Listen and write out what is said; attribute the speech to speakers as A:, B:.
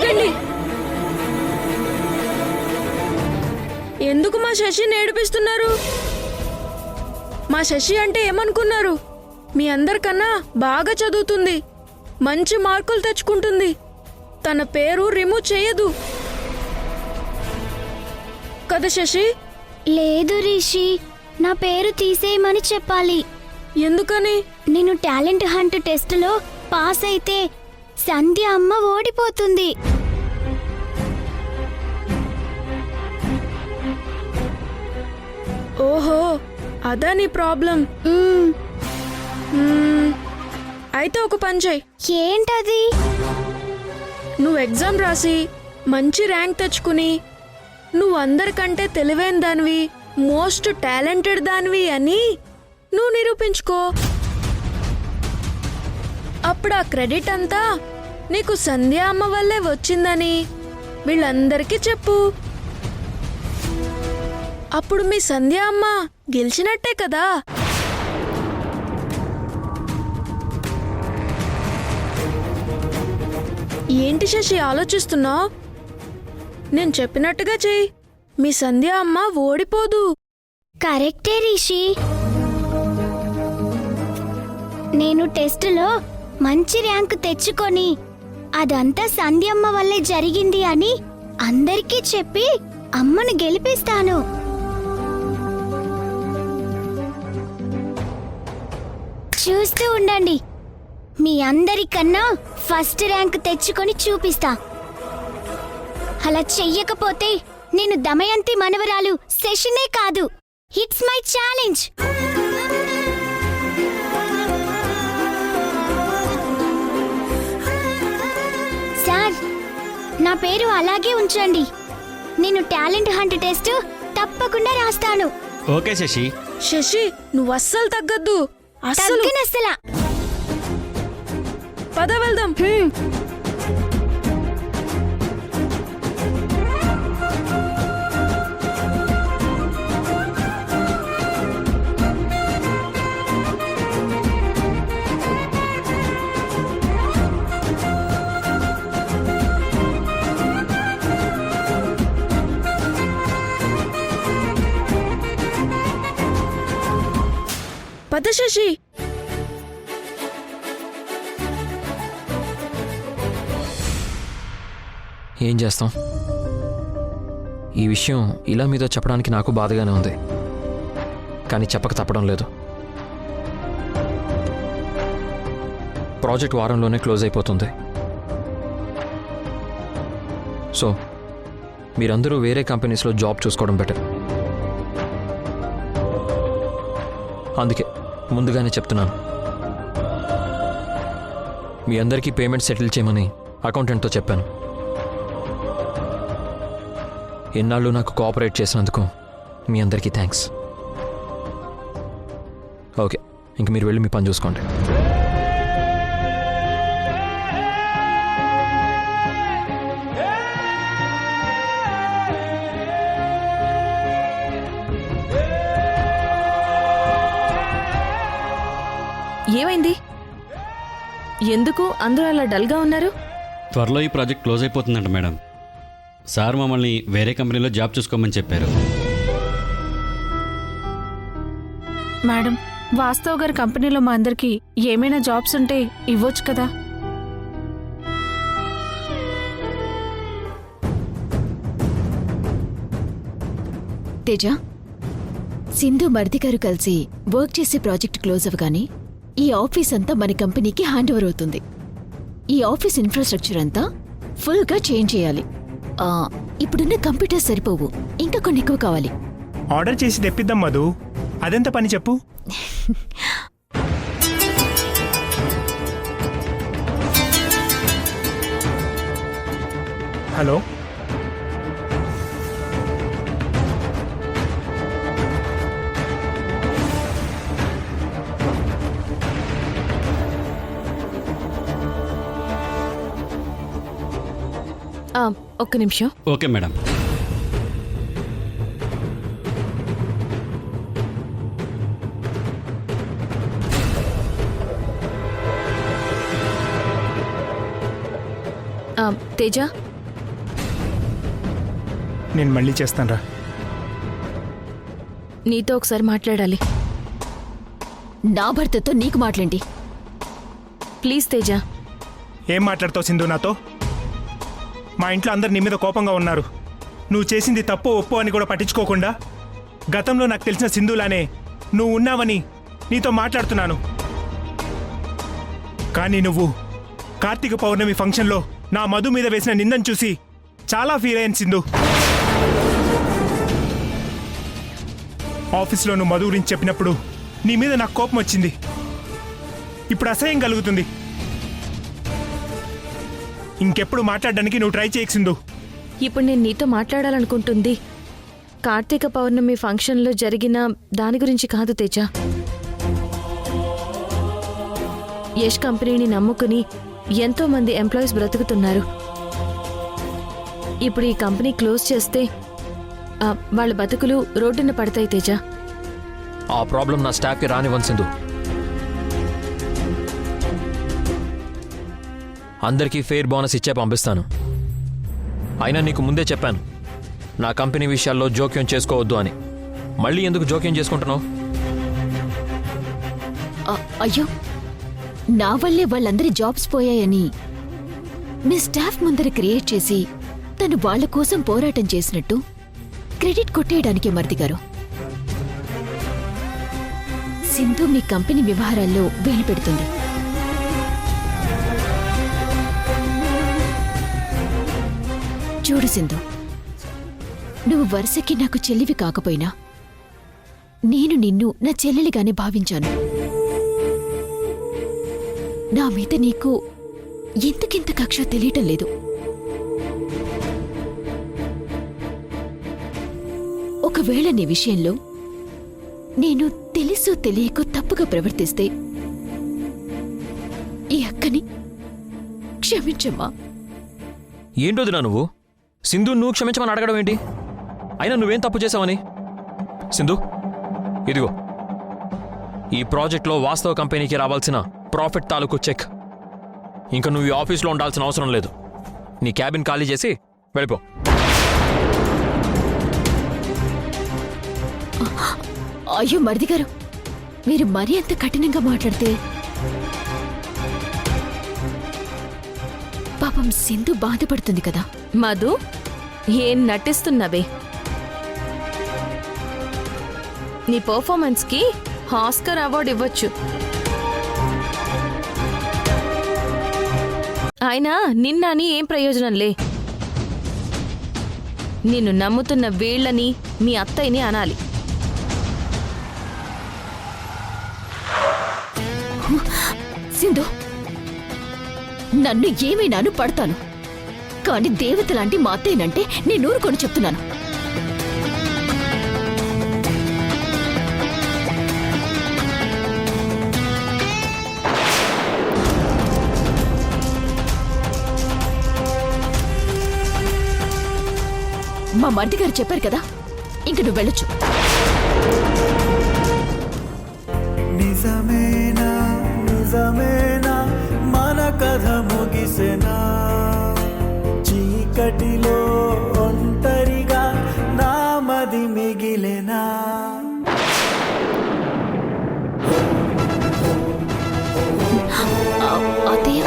A: ఆగండి. ఎందుకు మా శశిని ఏడిపిస్తున్నారు? మా శశి అంటే ఏమనుకున్నారు? మీ అందరికన్నా బాగా చదువుతుంది, మంచి మార్కులు తెచ్చుకుంటుంది. తన పేరు రిమూవ్ చేయదు కదా శశి?
B: లేదు రిషి, నా పేరు తీసేయమని చెప్పాలి.
A: ఎందుకని?
B: నేను టాలెంట్ హంట్ టెస్టులో పాస్ అయితే సంధ్య అమ్మ ఓడిపోతుంది.
A: ఓహో, అదా నీ ప్రాబ్లం. అయితే ఒక పని చేయి.
B: ఏంటది?
A: నువ్వు ఎగ్జామ్ రాసి మంచి ర్యాంక్ తెచ్చుకుని నువ్వు అందరికంటే తెలివైన దానివి, మోస్ట్ టాలెంటెడ్ దానివి అని నువ్వు నిరూపించుకో. అప్పుడు ఆ క్రెడిట్ అంతా నీకు సంధ్య అమ్మ వల్లే వచ్చిందని వీళ్ళందరికీ చెప్పు. అప్పుడు మీ సంధ్య అమ్మ గెలిచినట్టే కదా. ఏంటి శశి ఆలోచిస్తున్నావు? నేను చెప్పినట్టుగా చెయ్యి. మీ సంధ్య అమ్మ ఓడిపోదు.
B: కరెక్టే రిషి. నేను టెస్టులో మంచి ర్యాంక్ తెచ్చుకొని అదంతా సంధ్యమ్మ వల్లే జరిగింది అని అందరికీ చెప్పి అమ్మను గెలిపిస్తాను. చూస్తూ ఉండండి, మీ అందరికన్నా ఫస్ట్ ర్యాంక్ తెచ్చుకొని చూపిస్తా. అలా చెయ్యకపోతే నేను దమయంతి మనవరాలు శశినే కాదు. It's my challenge. సార్, నా పేరు అలాగే ఉంచండి. నేను టాలెంట్ హంట్ టెస్ట్ తప్పకుండా రాస్తాను.
C: ఓకే శశి.
A: శశి, నువ్వు అస్సలు తగ్గద్దు. అస్సలు
B: తగ్గనస్సలా.
A: పద వెళ్దాం. పద శశి.
D: ఏం చేస్తాం? ఈ విషయం ఇలా మీతో చెప్పడానికి నాకు బాధగానే ఉంది, కానీ చెప్పక తప్పడం లేదు. ప్రాజెక్ట్ వారంలోనే క్లోజ్ అయిపోతుంది. సో మీరందరూ వేరే కంపెనీస్లో జాబ్ చూసుకోవడం బెటర్. అందుకే ముందుగానే చెప్తున్నాను. మీ అందరికీ పేమెంట్ సెటిల్ చేయమని అకౌంటెంట్తో చెప్పాను. ఎన్నాళ్ళు నాకు కోఆపరేట్ చేసినందుకు మీ అందరికీ థ్యాంక్స్. ఓకే, ఇంక మీరు వెళ్ళి మీ పని చూసుకోండి.
A: ఏమైంది? ఎందుకు అందరూ అలా డల్గా ఉన్నారు?
C: త్వరలో ఈ ప్రాజెక్ట్ క్లోజ్ అయిపోతుందంట మేడం. సార్ మమ్మల్ని వేరే కంపెనీలో జాబ్ చూసుకోమని చెప్పారు.
E: మేడం, వాస్తవ్ గారి కంపెనీలో మా అందరికి ఏమైనా జాబ్స్ ఉంటే ఇవ్వచ్చు కదా.
F: తేజ, సింధు మర్ది గారు కలిసి వర్క్ చేసే ప్రాజెక్ట్ క్లోజ్ అవ్వగానే ఈ ఆఫీస్ అంతా మన కంపెనీకి హ్యాండ్ ఓవర్ అవుతుంది. ఈ ఆఫీస్ ఇన్ఫ్రాస్ట్రక్చర్ అంతా ఫుల్గా చేంజ్ చేయాలి. ఇప్పుడున్న కంప్యూటర్స్ సరిపోవు, ఇంకా కొన్ని ఎక్కువ కావాలి.
G: ఆర్డర్ చేసి తెప్పిద్దాం మధు. అదెంత పని చెప్పు. హలో,
F: ఒక్క నిమిషం.
C: Okay madam.
F: తేజ,
G: నేను మళ్ళీ చేస్తానురా.
A: నీతో ఒకసారి మాట్లాడాలి.
F: నా భర్తతో నీకు మాట్లాడి.
A: ప్లీజ్ తేజ.
G: ఏం మాట్లాడతావు సింధు నాతో? మా ఇంట్లో అందరు నీ మీద కోపంగా ఉన్నారు. నువ్వు చేసింది తప్పు ఒప్పు అని కూడా పట్టించుకోకుండా గతంలో నాకు తెలిసిన సింధులానే నువ్వు ఉన్నావని నీతో మాట్లాడుతున్నాను. కానీ నువ్వు కార్తీక పౌర్ణమి ఫంక్షన్లో నా మధు మీద వేసిన నిందను చూసి చాలా ఫీల్ అయ్యాను సింధు. ఆఫీస్లో నువ్వు మధు గురించి చెప్పినప్పుడు నీ మీద నాకు కోపం వచ్చింది. ఇప్పుడు అసహ్యం కలుగుతుంది. ఇంకెప్పుడు మాట్లాడడానికి నువ్వు ట్రై చేయకు సింధు.
A: ఇప్పుడు నేను నీతో మాట్లాడాలనుకుంటుంది కార్తీక పౌర్ణమి ఫంక్షన్లో జరిగిన దాని గురించి కాదు తేజ. యష్ కంపెనీని నమ్ముకుని ఎంతో మంది ఎంప్లాయీస్ బ్రతుకుతున్నారు. ఇప్పుడు ఈ కంపెనీ క్లోజ్ చేస్తే వాళ్ళ బతుకులు రోడ్డున పడతాయి తేజ.
D: ఆ ప్రాబ్లం నా స్టాఫ్కి రానివ్వను సింధు. అందరికీ ఫెయిర్ బోనస్ ఇచ్చే పంపిస్తాను. అయినా నీకు ముందే చెప్పాను, నా కంపెనీ విషయాల్లో జోక్యం చేసుకోవద్దు అని. మళ్ళీ ఎందుకు జోక్యం చేసుకుంటున్నావు?
F: అయ్యో, నా వల్లే వాళ్ళందరి జాబ్స్ పోయాయని మీ స్టాఫ్ ముందర క్రియేట్ చేసి తను వాళ్ళ కోసం పోరాటం చేసినట్టు క్రెడిట్ కొట్టేయడానికే మరిది గారు. సింధు మీ కంపెనీ వ్యవహారాల్లో వేలు పెడుతుంది. చూడు సింధు, నువ్వు వరుసకి నాకు చెల్లివి కాకపోయినా నేను నిన్ను నా చెల్లెలిగానే భావించాను. నా మీద నీకు ఎందుకింత కక్ష తెలియటం లేదు. ఒకవేళ నీ విషయంలో నేను తెలుసో తెలియకో తప్పుగా ప్రవర్తిస్తే ఈ అక్కని క్షమించమ్మా.
D: ఏంటోదినా నువ్వు? సింధు నువ్వు క్షమించమని అడగడం ఏంటి? అయినా నువ్వేం తప్పు చేసావని? సింధు, ఇదిగో ఈ ప్రాజెక్ట్లో వాస్తవ కంపెనీకి రావాల్సిన ప్రాఫిట్ తాలూకు చెక్. ఇంకా నువ్వు ఈ ఆఫీస్లో ఉండాల్సిన అవసరం లేదు. నీ క్యాబిన్ ఖాళీ చేసి వెళ్ళిపో.
F: అయ్యో మరిది గారు, మీరు మరీ అంత కఠినంగా మాట్లాడితే పాపం సింధు బాధపడుతుంది కదా.
A: మధు, ఏం నటిస్తున్నవే? నీ పర్ఫార్మెన్స్కి ఆస్కర్ అవార్డు ఇవ్వచ్చు. అయినా నిన్నని ఏం ప్రయోజనంలే. నిన్ను నమ్ముతున్న వీళ్ళని మీ అత్తయ్యని అనాలి.
F: సింధు, నన్ను ఏమైనాను పడతాను, కానీ దేవత లాంటి మా అత్తయ్యనంటే నేను ఊరుకొని చెప్తున్నాను. మా మరిది గారు చెప్పారు కదా, ఇంక నువ్వు వెళ్ళొచ్చు.
H: నిజమేనా నిజమేనా మన కథ ముగిసెనా? చీకటిలో ఒంటరిగా నామది మిగిలెనా?
F: అదే